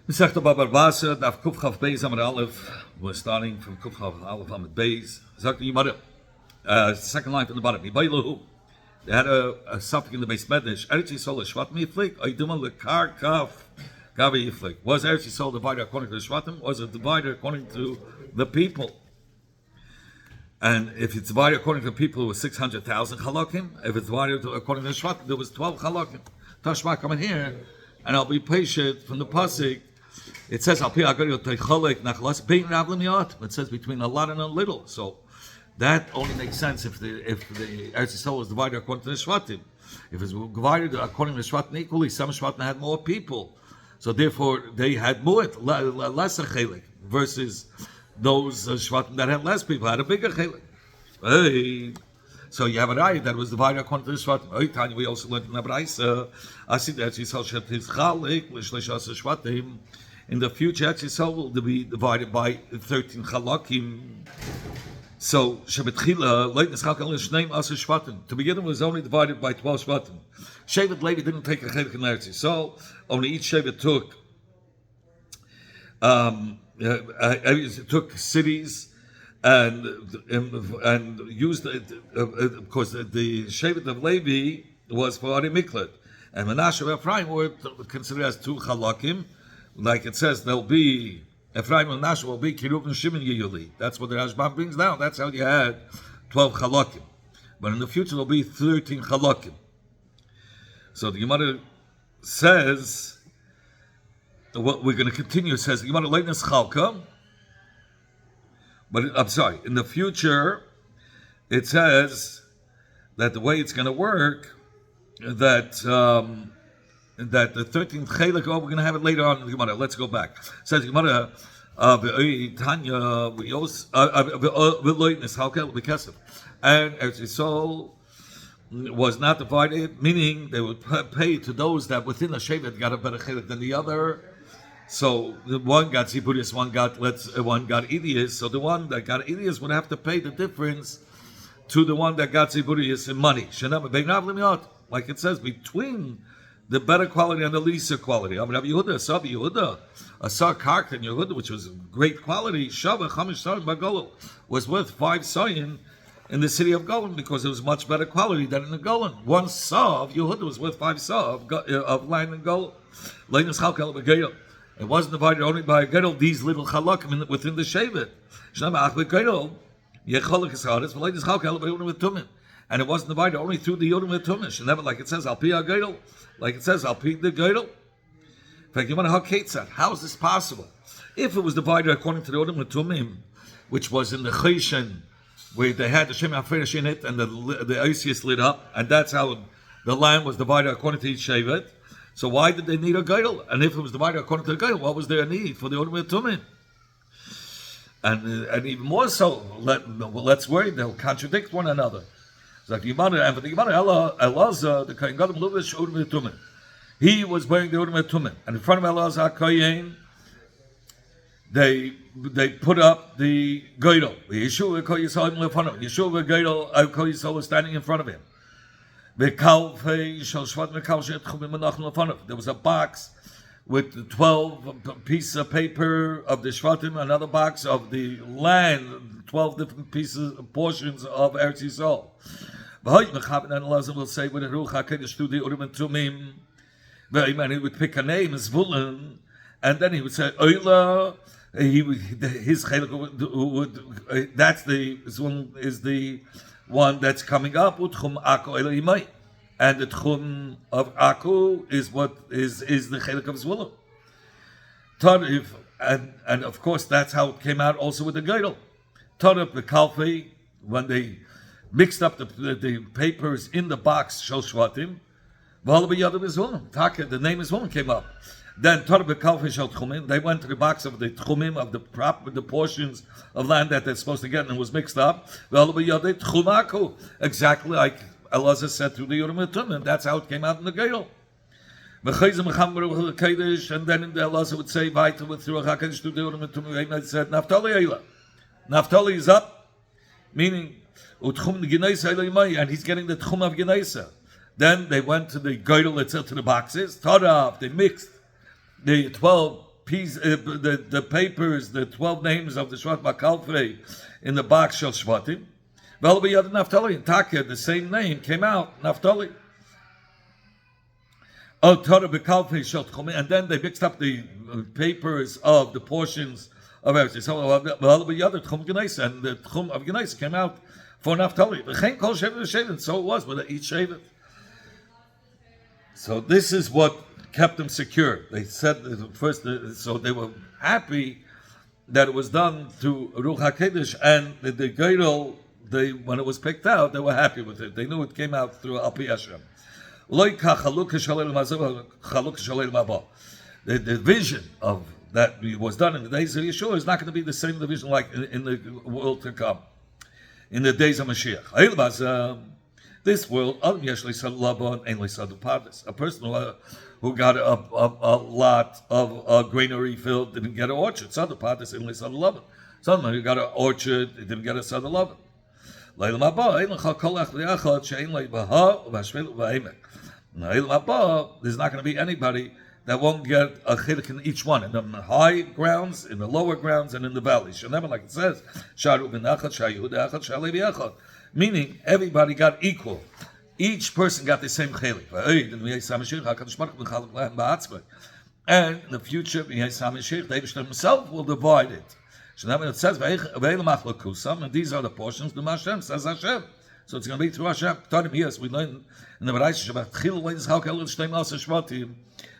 Masechta Bava basra, daf kuf chaf beis amid aleph. We're starting from kuf chaf aleph amid beis. Zakta Yimada, second line from the bottom. Yibaylahu. They had a suffix in the base medish. Eretz Yisrael Shvat Miflik. Oiduma lekar kaf gavi Yiflik. Was Eretz Yisrael divided according to the Shvatim? Was it divided according to the people? And if it's divided according to the people, it was 600,000 halakim. If it's divided according to the Shvatim, there was 12 halakim. Tashma coming here, and I'll be patient from the pasuk. It says it says between a lot and a little. So that only makes sense if the Eretz Yisrael was divided according to the Shvatim. If it's divided according to the Shvatim equally, some Shvatim had more people, so therefore they had more lesser chelik versus those Shvatim that had less people had a bigger chelik. Hey. So you have a raya that was divided according to the Shvatim. We also learned in the Braisa, in the future, Eretz Yisrael will be divided by 13 chalakim. So Shebetchila, Leit Nischal Kal Shneim Aser Shvatim. To begin with, it was only divided by 12 Shvatim. Shevet Levi didn't take a chelik in Eretz Yisrael. Only each Shevet took cities and used it. Of course, the Shevet of Levi was for Ari Miklat, and Menashe and Ephraim were considered as two chalakim. Like it says, there'll be Ephraim and Menashe will be Kiruv and Shimon Yiyuli. That's what the Rashbam brings down. That's how you had 12 chalakim. But in the future, there'll be 13 chalakim. So the Gemara says, what we're going to continue says, the Gemara Leitnas Chalka. But I'm sorry, in the future, it says that the way it's going to work, that the 13th chelik, we're going to have it later on in the Gemara. Let's go back. It says the Gemara, and Eretz Yisrael was not divided, meaning they would pay to those that within the shevet got a better chelik than the other. So the one got Ziburis, one got Idias. So the one that got Idias would have to pay the difference to the one that got Ziburis in money. Like it says, between the better quality and the lesser quality. I mean, Yehuda, Asar Yehuda, Asar Kark and Yehuda, which was great quality, Shava Chamish Sayin Bagolo, was worth 5 sayin in the city of Golan because it was much better quality than in the Golan. 1 saw of Yehuda was worth 5 saw of land in Golan. It wasn't divided only by Gedol, these little chalakim within the Shevet. And it wasn't divided only through the Yodim Tumish. And never, like it says, Al Pi HaGedol, like it says, Al Pi the Gedol. In fact, you want to how how is this possible? If it was divided according to the Yodim Tumim, which was in the Cheshen, where they had the Shem HaFresh in it, and the Isis lit up, and that's how the land was divided according to each Shevet. So why did they need a Gedol? And if it was divided according to the Gedol, what was their need for the Yodim Tumim? And even more so, let's worry, they'll contradict one another. And for the Gemara, Elazar, the Kohen Gadol, Luvish Urim Tumim. He was wearing the Urim Tumim, and in front of Elazar Kohen, they put up the Gedol. Yeshua Kol Yisrael in front of him. Yeshua Gedol Kol Yisrael was standing in front of him. There was a box with 12 pieces of paper of the Shvatim, another box of the land, 12 different portions of Eretz Yisrael. And Allah will say, with the Ruach HaKodesh to the Urim and Tumim, he would pick a name, Zvulun, and then he would say, Oila, his chelik that's the Zvulun is the one that's coming up, Utchum Aku Oila Yimai. And the Tchum of Aku is what is the chelik of Zvulun. And of course that's how it came out also with the Gedol. Tarif the Kalfi, when they mixed up the papers in the box, Shel Shvatim, the name is Zvulun came up. Then Tarif the Kalfi Shel Tchumim, they went to the box of the Tchumim, of the portions of land that they're supposed to get, and it was mixed up. Exactly like Elazar said through the Urim and Tumim. That's how it came out in the Gedol. And then in the Elazar would say, "Vaita with through HaKadosh through the Urim and Tumim." He said, "Naftali Eila, Naftali is up," meaning Utchum the Geneisa Eila, and he's getting the Tchum of Geneisa. Then they went to the Gedol itself, to the boxes. Tarav, they mixed the 12 piece, the papers, the 12 names of the Shvat Makalfrei in the box Shel Shvatim. Well, we had Naphtali and Taka, the same name came out, Naphtali. And then they mixed up the papers of the portions of Eretz Yisrael. And the Tchum of Genais came out for Naphtali. So it was with each Shevet. So this is what kept them secure. They said that first, so they were happy that it was done through Ruach HaKodesh, and the Geirel, when it was picked out, they were happy with it. They knew it came out through Alpi Hashem. The vision of that was done in the days of Yeshua is not going to be the same division like in the world to come, in the days of Mashiach. This world, a person who got a lot of granary filled didn't get an orchard. Someone who got an orchard didn't get a son of love. There's not going to be anybody that won't get a chilek in each one, in the high grounds, in the lower grounds, and in the valleys. Never, like it says, meaning everybody got equal. Each person got the same chilek. And in the future, the Eibishter himself will divide it. It says, and these are the portions, the Hashem, says Hashem. So it's going to be through Hashem. Yes, we learn in the Baraita about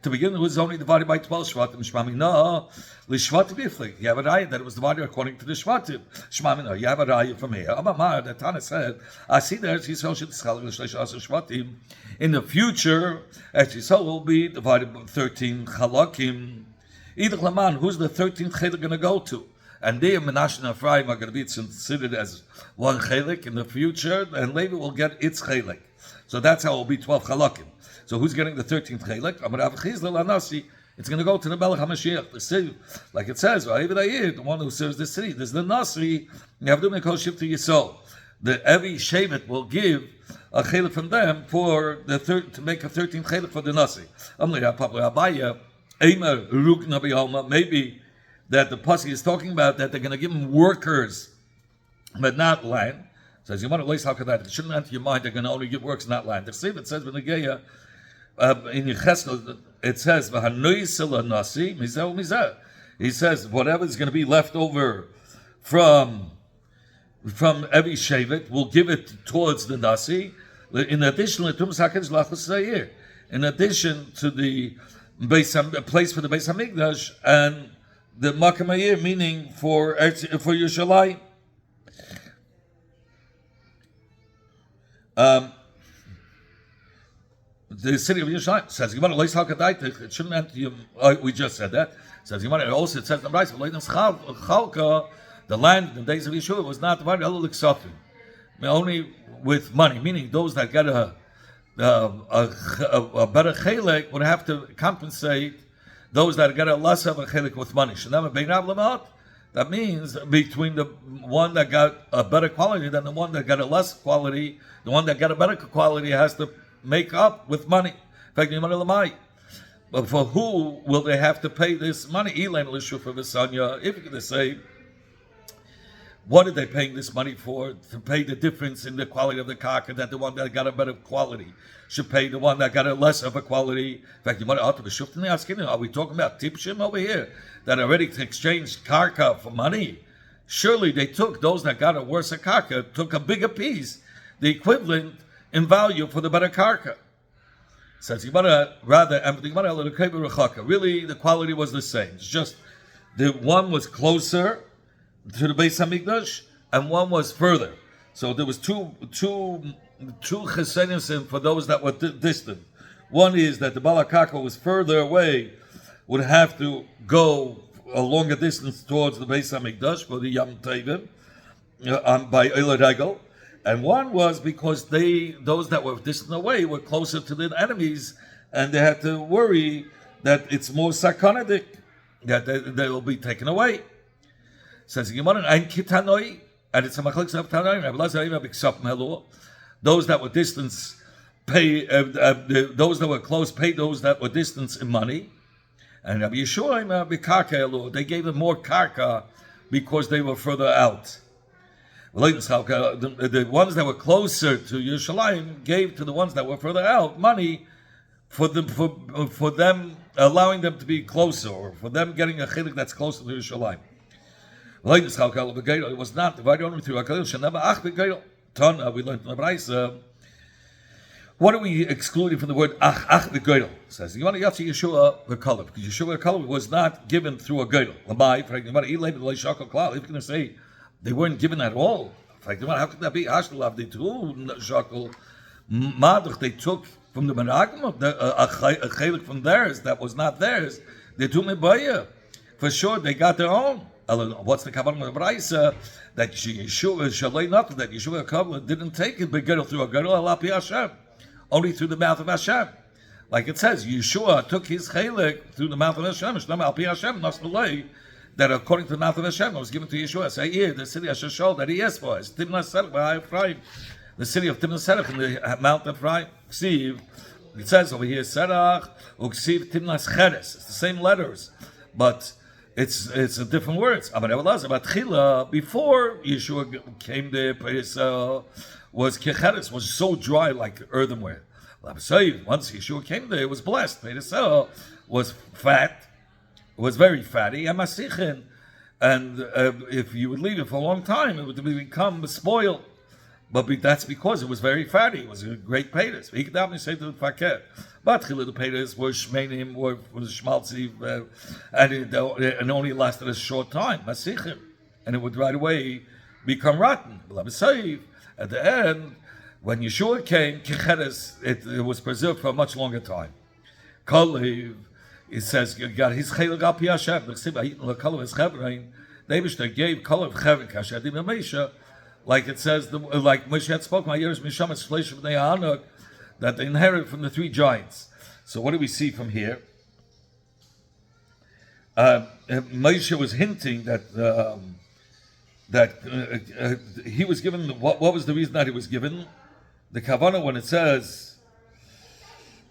to begin, it was only divided by 12 Shvatim. Shmamina, Lishvatim Biflik. You have a raya that it was divided according to the Shvatim. Shmamina, you have a raya from here. Amamar, the Tana said, I see that Shvatim. In the future, Eretz Yisrael will be divided by 13 Chalakim. Either Laman, who's the 13th Chelek going to go to? And they, Menashe and Ephraim, are going to be considered as one Chelek in the future, and Levi will get its Chelek. So that's how it will be 12 Chalakim. So who's getting the 13th Chelek? It's going to go to the Melech HaMashiach, the city. Like it says, the one who serves the city. There's the Nasi, you have to make a shift to Yisrael. Every Shevet will give a Chelek from them for to make a 13th Chelek for the Nasi. Maybe that the Pasuk is talking about that they're going to give them workers, but not land. Says you want to lace how could that? It shouldn't enter your mind. They're going to only give works, not land. The Sivit says in Yecheskel, it says nasi. He says whatever is going to be left over from every shevet, we'll give it towards the nasi. In addition, in addition to the place for the Beis Hamikdash and the Makam Hayir, meaning for Yerushalayim. The city of Yerushalayim says, it shouldn't enter you. We just said that. Says, also it says, the land in the days of Yeshua was not divided, only with money, meaning those that got a better chelek would have to compensate those that got a less of a chelek with money. That means between the one that got a better quality than the one that got a less quality, the one that got a better quality has to make up with money. In fact, but for who will they have to pay this money? If you're going to say, what are they paying this money for? To pay the difference in the quality of the karka, that the one that got a better quality should pay the one that got a less of a quality. In fact, are we talking about tipshim over here that already exchanged karka for money? Surely they took those that got a worse karka, took a bigger piece, the equivalent in value for the better karka. Says really the quality was the same. It's just the one was closer to the Beis Hamikdash and one was further. So there was two chesenim for those that were distant. One is that the Balakaka was further away, would have to go a longer distance towards the Beis Hamikdash for the Yom Tovim by Eila Regel. And one was because those that were distant away were closer to the enemies, and they had to worry that it's more sakanadik, that they will be taken away. Says Gemara, and Kitanoi, and it's a machlik of Tanoi. Those that were distance pay, those that were close pay those that were distance in money, And Rabbi Yeshua, they gave them more karka because they were further out. The ones that were closer to Yerushalayim gave to the ones that were further out money for them allowing them to be closer, or for them getting a chilik that's closer to Yerushalayim. It was not divided only through Akalil. Tana, we learned in the Braisa. What are we excluding from the word ach v'geidel? Says you want to yatsi Yeshua v'kalav, because Yeshua v'kalav was not given through a geidel. Lamai, for example, you want to going to say they weren't given at all. How could that be? Hashtalav, they took shakel maduch. They took from the meragim a chelik from theirs that was not theirs. They took mebaya. For sure, they got their own. What's the kavanah of the Braisa? That Yeshua shalei nothing. That Yeshua v'kalav didn't take it begeidel through a geidel alapi Hashem. Only through the mouth of Hashem. Like it says, Yeshua took his chelik through the mouth of Hashem. That according to the mouth of Hashem, it was given to Yeshua. Say here, the city of Shashol that he asked for is Timnas Serach by Ephraim. The city of Timnas Serach in the Mount of Ephraim. Ksiv. It says over here, Serach, Uksiv Timnas Cheres. It's the same letters, but it's a different words. But before Yeshua came there, was kecheres, was so dry like earthenware. Once Yeshua came there, it was blessed. Perisah was fat, was very fatty, and masichin. And if you would leave it for a long time, it would become spoiled. But that's because it was very fatty. It was a great peiris. He could definitely say to the fakir. But the peiris were shmenim, were shmaltzi, and it only lasted a short time, masichin. And it would right away become rotten. At the end, when Yeshua came, Kecheres, it was preserved for a much longer time. Kalev, it says, got his chelik al pi Hashem. They gave Kalev chelik Hashem Mesha, like it says, like Moshe had spoken, that they inherited from the three giants. So what do we see from here? Moshe was hinting that he was given, what was the reason that he was given? The kavanah, when it says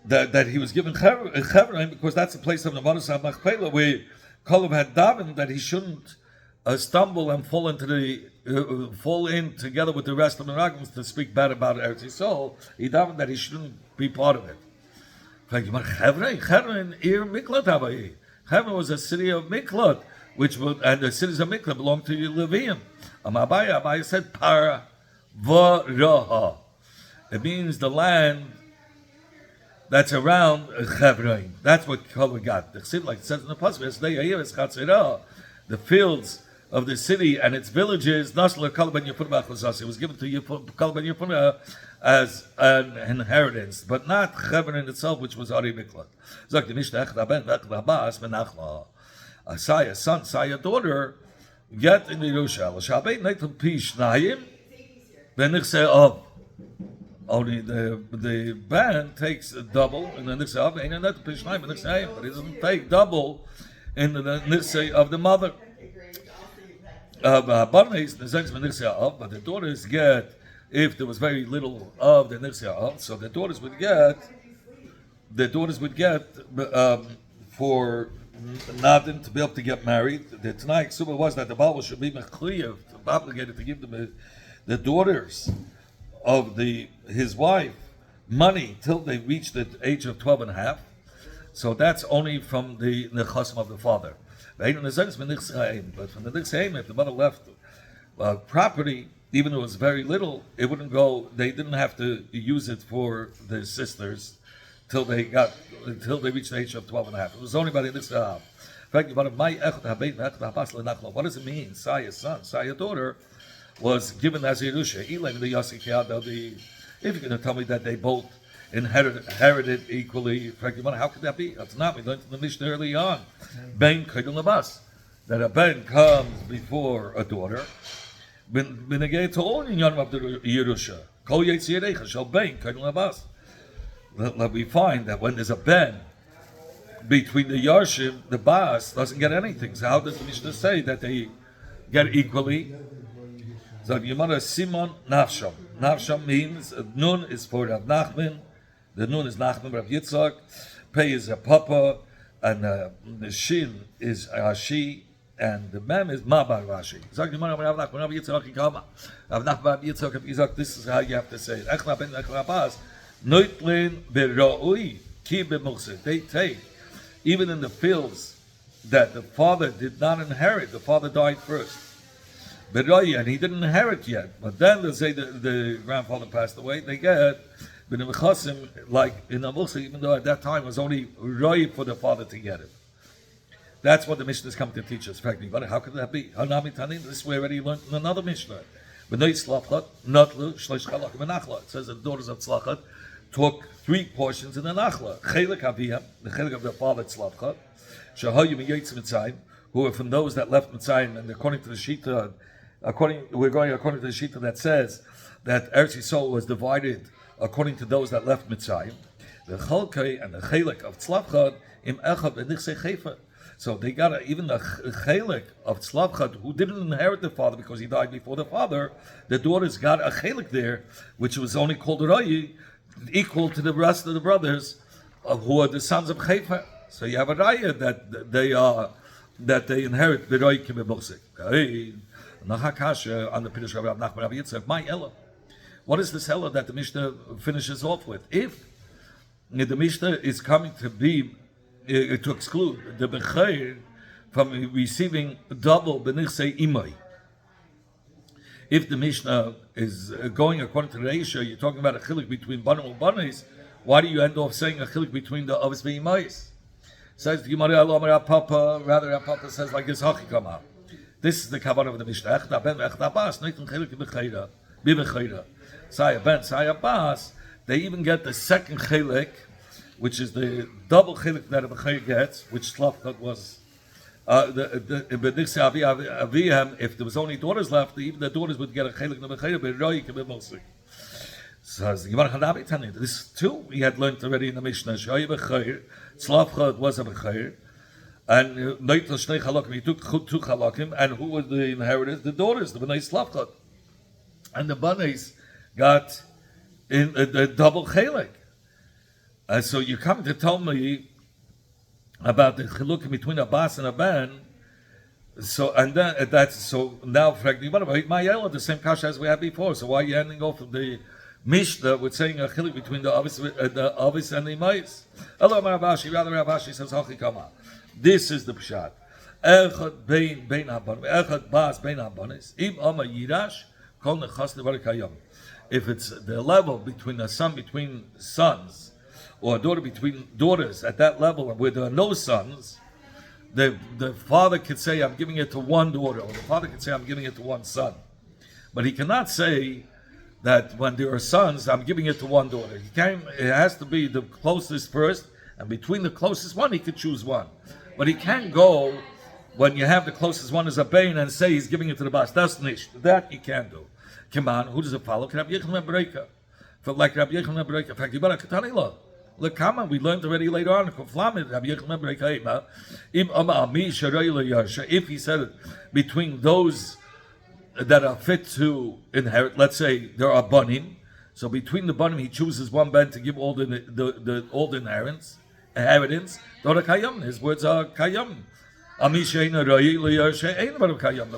that he was given Chevron, because that's the place of the Manas HaMachpelah, where Kalev had davened that he shouldn't stumble and fall in together with the rest of the Meragim to speak bad about Eretz Yisrael. He davened that he shouldn't be part of it. Chevron was a city of Miklat, and the cities of Mikla belong to the Levium. Abaya said Para Varaha. It means the land that's around Chevron. That's what Kalev got. Like it says in the Pasuk, the fields of the city and its villages. It was given to Kalev ben Yefunah as an inheritance, but not Chevron itself, which was Ari Miklat. Saya, son, Saya, daughter, get in the Yerushalayim. Then they say, oh, only the band takes a double, and then they say, but it doesn't take double in the nixay of the mother. But the daughters get, if there was very little of the nixay of, so the daughters would get for Nadin to be able to get married. The Tanai Ksuba was that the Bava should be obligated to give them the daughters of his wife money till they reach the age of 12 and a half. So that's only from the nechasim of the father. But from the Nixaim, if the mother left property, even though it was very little, it wouldn't go. They didn't have to use it for their sisters till they reached the age of 12 and a half. It was only by the Nixaim. What does it mean? Saya's son, Saya's daughter was given as Yerusha. If you're going to tell me that they both inherited equally, how could that be? That's not. We learned in the Mishnah early on. Ben Kedul Nabas, that a ben comes before a daughter. Benegay to all in Yom of the Yerusha. Kol Yetzirecha shall ben Kedul Nabas. We find that when there's a ben between the Yarshim, the Bas doesn't get anything. So how does the Mishnah say that they get equally? So Yemara Simon Nafsham. Nafsham means Nun is for Rav Nachman. The Nun is Nachman Rav Yitzchak. Pei is a papa, and the shin is Rashi, and the mem is Mabar Rashi. This is how you have to say it. They take, even in the fields that the father did not inherit, the father died first. And he didn't inherit yet. But then they say the grandfather passed away, they get like in the Musa, even though at that time it was only Roy for the father to get it. That's what the Mishnah is coming to teach us. But how could that be? This we already learned in another Mishnah. It says the daughters of Tzlachat took 3 portions in the Nachla. Chelik Aviyam, the Chelik of the father Tzlachat, Shahayu Miyetz Mitzrayim, who were from those that left Mitzrayim, and according to the Shita, we're going according to the Shita that says that Eretz Yisrael was divided according to those that left Mitzrayim. The Chalkei and the Chelik of Tzlachat im Echad and Nichsei Chefer. So they got even the chelik of Tzlavchad, who didn't inherit the father because he died before the father. The daughters got a chelik there, which was only called Rayi, equal to the rest of the brothers, who are the sons of Chefer. So you have a raya that they inherit the Rayi Kibibosik. Nachakasha on the Pirush Rav Nachman Rav Yitzchak. My Ella. What is this Ella that the Mishnah finishes off with? If the Mishnah is coming to be to exclude the Bechair from receiving double Benichsei Imai. If the Mishnah is going according to the ratio, you're talking about a chilik between Banim and Banis, why do you end off saying a chilik between the Avos and Imais? Says the Gemara, rather our Papa says like this, Hachikama. This is the Kavanah of the Mishnah. Echta ben, echta bas, neitin chilik b'cheira, b'cheira. Saya ben, saya bas, they even get the second chilik, which is the double chilik that a b'chayr gets, which Tzlafkat was. If there was only daughters left, even the daughters would get a chilik na b'chayr, but Roy can be mostly. So this too we had learned already in the Mishnah. Shoy b'chayr, Tzlafkat was a b'chayr, and Neitel Shnei Chalakim, he took 2 Chalakim, and who were the inheritors? The daughters, the Bnei Tzlafkat, and the Banes got in the double chilik. So you're coming to tell me about the chiluk between a bas and a ben. So and then that's so now what about my yellow the same kasha as we had before? So why are you ending off of the Mishnah with saying a chiluk between the avis and the imais? Hello, Ravashi. Rather, Ravashi says hachikama. This is the pshat. Echad bein habanis. Echad bas bein habanis. Im ama yirash kol nechas levarikayam. If it's the level between a son between sons, or a daughter between daughters at that level where there are no sons, the father could say, I'm giving it to one daughter, or the father could say, I'm giving it to one son. But he cannot say that when there are sons, I'm giving it to one daughter. It has to be the closest first, and between the closest one, he could choose one. But he can't go when you have the closest one as a bain and say he's giving it to the boss. That's nish. That he can't do. Come on, who does it follow? Can Rabbi Yechon Breika? Like Rabbi Yechon Breika. In fact, you better Katani Lo. Lekama, we learned already later on. If he said it between those that are fit to inherit, let's say there are banim, so between the banim he chooses one ben to give all the inheritance. His words are kayam.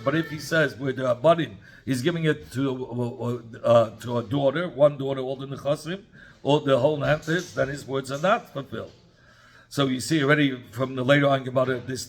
But if he says where there are banim, he's giving it to a daughter, one daughter, all the nechasim, or the whole inheritance, then his words are not fulfilled. So you see already from the later on about this.